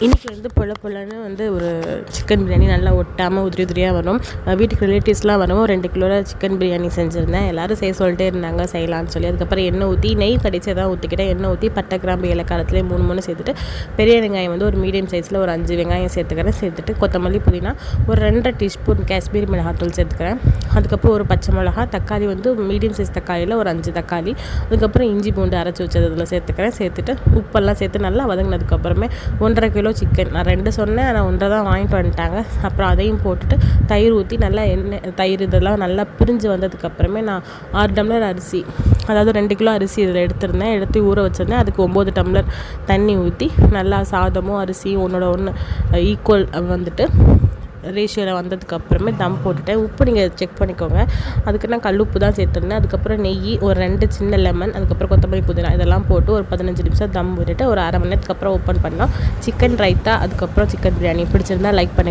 இன்றைக்கி வந்து பொலன்னு வந்து ஒரு சிக்கன் பிரியாணி நல்லா ஒட்டாமல் உதிரி உதிரியாக வரும். வீட்டுக்கு ரிலேட்டிவ்ஸ்லாம் வரவும் 2 கிலோவில் சிக்கன் பிரியாணி செஞ்சுருந்தேன். எல்லோரும் செய்ய சொல்லிட்டே இருந்தாங்க செய்யலான்னு சொல்லி. அதுக்கப்புறம் எண்ணெய் ஊற்றி நெய் கடிச்சதாக ஊற்றிக்கிட்டேன். எண்ணெய் ஊற்றி பட்டை கிராம்பு ஏலக்காரத்துலேயே 3 சேர்த்துட்டு பெரிய வெங்காயம் வந்து ஒரு மீடியம் சைஸில் ஒரு 5 வெங்காயம் சேர்த்துக்கிறேன். சேர்த்துட்டு கொத்தமல்லி புதினா ஒரு 2 டீஸ்பூன் காஷ்மீரி மிளகாத்தூள் சேர்த்துக்கிறேன். அதுக்கப்புறம் ஒரு பச்சை மிளகா, தக்காளி வந்து மீடியம் சைஸ் தக்காளியில் ஒரு 5 தக்காளி, அதுக்கப்புறம் இஞ்சி பூண்டு அரைச்சி வச்சது அதில் சேர்த்துக்கிறேன். சேர்த்துட்டு உப்பெல்லாம் சேர்த்து நல்லா வதங்கினதுக்கப்புறமே 1.5 கிலோ சிக்கன், நான் 2 சொன்னேன், ஆனால் 1 தான் வாங்கிட்டு வந்துட்டாங்க. அப்புறம் அதையும் போட்டுட்டு தயிர் ஊற்றி நல்லா தயிர் இதெல்லாம் நல்லா பிரிஞ்சு வந்ததுக்கப்புறமே நான் 6 டம்ளர் அரிசி, அதாவது 2 கிலோ அரிசி இதில் எடுத்திருந்தேன். எடுத்து ஊற வச்சுருந்தேன். அதுக்கு 9 டம்ளர் தண்ணி ஊற்றி நல்லா சாதமும் அரிசியும் ஒன்றோட ஒன்று ஈக்குவல் வந்துட்டு ரேஷியோவில் வந்ததுக்கப்புறமே தம் போட்டுட்டேன். உப்பு நீங்கள் செக் பண்ணிக்கோங்க. அதுக்கு நான் கல் உப்பு தான் சேர்த்துருந்தேன். அதுக்கப்புறம் நெய், ஒரு 2 சின்ன லெமன், அதுக்கப்புறம் கொத்தமல்லி புதினா இதெல்லாம் போட்டு ஒரு 15 நிமிஷம் தம் விட்டுட்டு ஒரு அரை மணி நேரத்துக்கு அப்புறம் ஓப்பன் பண்ணோம். சிக்கன் ரைத்தா, அதுக்கப்புறம் சிக்கன் பிரியாணி பிடிச்சிருந்தா லைக் பண்ணுங்கள்.